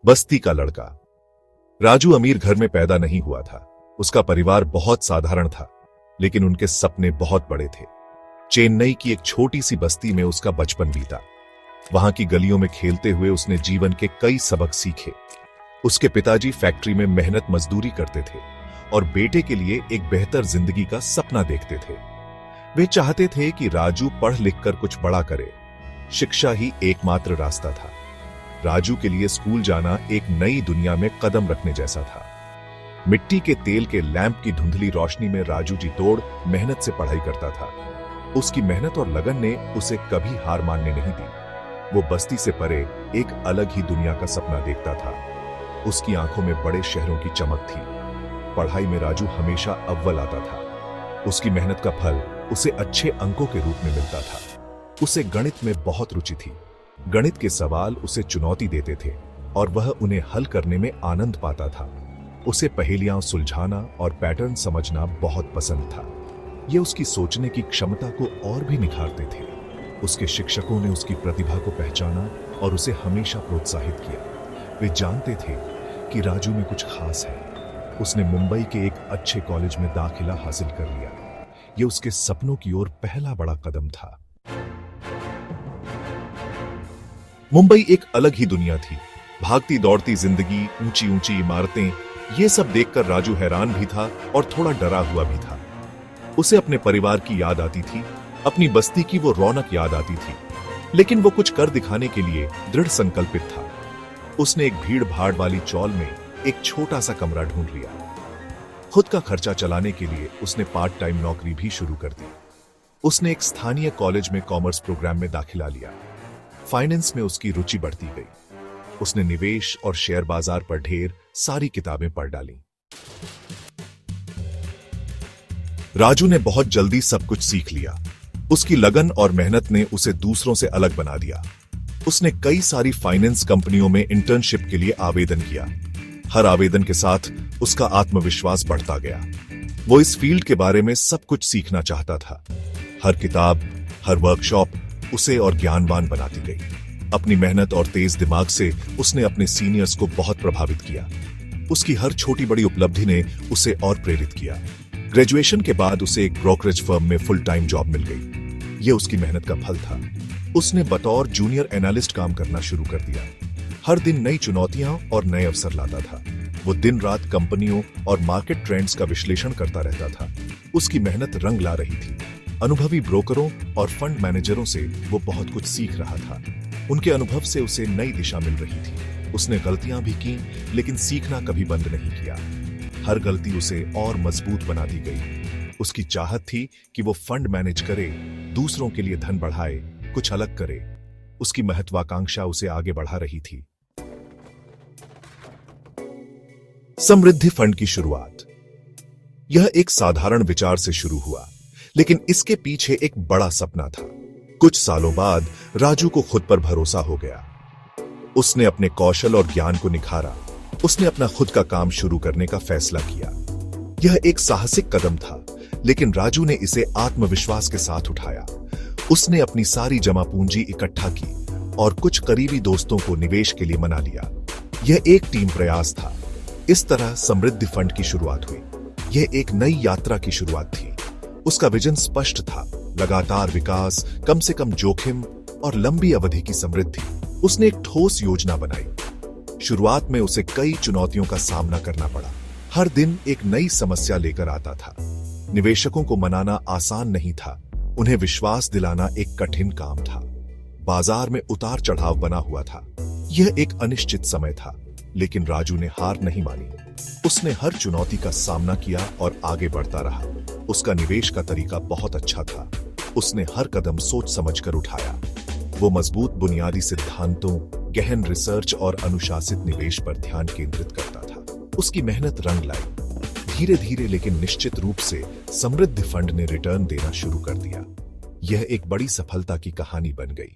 बस्ती का लड़का। राजू अमीर घर में पैदा नहीं हुआ था। उसका परिवार बहुत साधारण था, लेकिन उनके सपने बहुत बड़े थे। चेन्नई की एक छोटी सी बस्ती में उसका बचपन बीता। वहां की गलियों में खेलते हुए उसने जीवन के कई सबक सीखे। उसके पिताजी फैक्ट्री में मेहनत मजदूरी करते थे और बेटे के लिए एक बेहतर जिंदगी का सपना देखते थे। वे चाहते थे कि राजू पढ़ लिख कर कुछ बड़ा करे। शिक्षा ही एकमात्र रास्ता था। राजू के लिए स्कूल जाना एक नई दुनिया में कदम रखने जैसा था। मिट्टी के तेल के लैंप की धुंधली रोशनी में राजू जी तोड़ मेहनत से पढ़ाई करता था। उसकी मेहनत और लगन ने उसे कभी हार मानने नहीं दी। वो बस्ती से परे एक अलग ही दुनिया का सपना देखता था। उसकी आंखों में बड़े शहरों की चमक थी। पढ़ाई में राजू हमेशा अव्वल आता था। उसकी मेहनत का फल उसे अच्छे अंकों के रूप में मिलता था। उसे गणित में बहुत रुचि थी। गणित के सवाल उसे चुनौती देते थे और वह उन्हें हल करने में आनंद पाता था। उसे पहेलियां सुलझाना और पैटर्न समझना बहुत पसंद था। ये उसकी सोचने की क्षमता को और भी निखारते थे। उसके शिक्षकों ने उसकी प्रतिभा को पहचाना और उसे हमेशा प्रोत्साहित किया। वे जानते थे कि राजू में कुछ खास है। उसने मुंबई के एक अच्छे कॉलेज में दाखिला हासिल कर लिया। ये उसके सपनों की ओर पहला बड़ा कदम था। मुंबई एक अलग ही दुनिया थी। भागती दौड़ती जिंदगी, ऊंची ऊंची इमारतें, ये सब देखकर राजू हैरान भी था और थोड़ा डरा हुआ भी था। उसे अपने परिवार की याद आती थी, अपनी बस्ती की वो रौनक याद आती थी, लेकिन वो कुछ कर दिखाने के लिए दृढ़ संकल्पित था। उसने एक भीड़ भाड़ वाली चौल में एक छोटा सा कमरा ढूंढ लिया। खुद का खर्चा चलाने के लिए उसने पार्ट टाइम नौकरी भी शुरू कर दी। उसने एक स्थानीय कॉलेज में कॉमर्स प्रोग्राम में दाखिला लिया। फाइनेंस में उसकी रुचि बढ़ती गई। उसने निवेश और शेयर बाजार पर ढेर सारी किताबें पढ़ डाली। राजू ने बहुत जल्दी सब कुछ सीख लिया। उसकी लगन और मेहनत ने उसे दूसरों से अलग बना दिया। उसने कई सारी फाइनेंस कंपनियों में इंटर्नशिप के लिए आवेदन किया। हर आवेदन के साथ उसका आत्मविश्वास बढ़ता गया। वो इस फील्ड के बारे में सब कुछ सीखना चाहता था। हर किताब, हर वर्कशॉप उसे और ज्ञानवान बनाती गई। अपनी मेहनत और तेज दिमाग से उसने अपने सीनियर्स को बहुत प्रभावित किया। उसकी हर छोटी बड़ी उपलब्धि ने उसे और प्रेरित किया। ग्रेजुएशन के बाद उसे एक ब्रोकरेज फर्म में फुल टाइम जॉब मिल गई। यह उसकी मेहनत का फल था। उसने बतौर जूनियर एनालिस्ट काम करना शुरू कर दिया। हर दिन नई चुनौतियां और नए अवसर लाता था। वो दिन रात कंपनियों और मार्केट ट्रेंड्स का विश्लेषण करता रहता था। उसकी मेहनत रंग ला रही थी। अनुभवी ब्रोकरों और फंड मैनेजरों से वो बहुत कुछ सीख रहा था। उनके अनुभव से उसे नई दिशा मिल रही थी। उसने गलतियां भी की, लेकिन सीखना कभी बंद नहीं किया। हर गलती उसे और मजबूत बनाती गई। उसकी चाहत थी कि वो फंड मैनेज करे, दूसरों के लिए धन बढ़ाए, कुछ अलग करे। उसकी महत्वाकांक्षा उसे आगे बढ़ा रही थी। समृद्धि फंड की शुरुआत। यह एक साधारण विचार से शुरू हुआ, लेकिन इसके पीछे एक बड़ा सपना था। कुछ सालों बाद राजू को खुद पर भरोसा हो गया। उसने अपने कौशल और ज्ञान को निखारा। उसने अपना खुद का काम शुरू करने का फैसला किया। यह एक साहसिक कदम था, लेकिन राजू ने इसे आत्मविश्वास के साथ उठाया। उसने अपनी सारी जमा पूंजी इकट्ठा की और कुछ करीबी दोस्तों को निवेश के लिए मना लिया। यह एक टीम प्रयास था। इस तरह समृद्धि फंड की शुरुआत हुई। यह एक नई यात्रा की शुरुआत थी। उसका विजन स्पष्ट था, लगातार विकास, कम से कम जोखिम और लंबी अवधि की समृद्धि। उसने एक ठोस योजना बनाई। शुरुआत में उसे कई चुनौतियों का सामना करना पड़ा। हर दिन एक नई समस्या लेकर आता था। निवेशकों को मनाना आसान नहीं था। उन्हें विश्वास दिलाना एक कठिन काम था। बाजार में उतार चढ़ाव बना हुआ था। यह एक अनिश्चित समय था, लेकिन राजू ने हार नहीं मानी। उसने हर चुनौती का सामना किया और आगे बढ़ता रहा। उसका निवेश का तरीका बहुत अच्छा था। उसने हर कदम सोच समझकर उठाया। वो मजबूत बुनियादी सिद्धांतों, गहन रिसर्च और अनुशासित निवेश पर ध्यान केंद्रित करता था। उसकी मेहनत रंग लाई। धीरे धीरे लेकिन निश्चित रूप से समृद्धि फंड ने रिटर्न देना शुरू कर दिया। यह एक बड़ी सफलता की कहानी बन गई।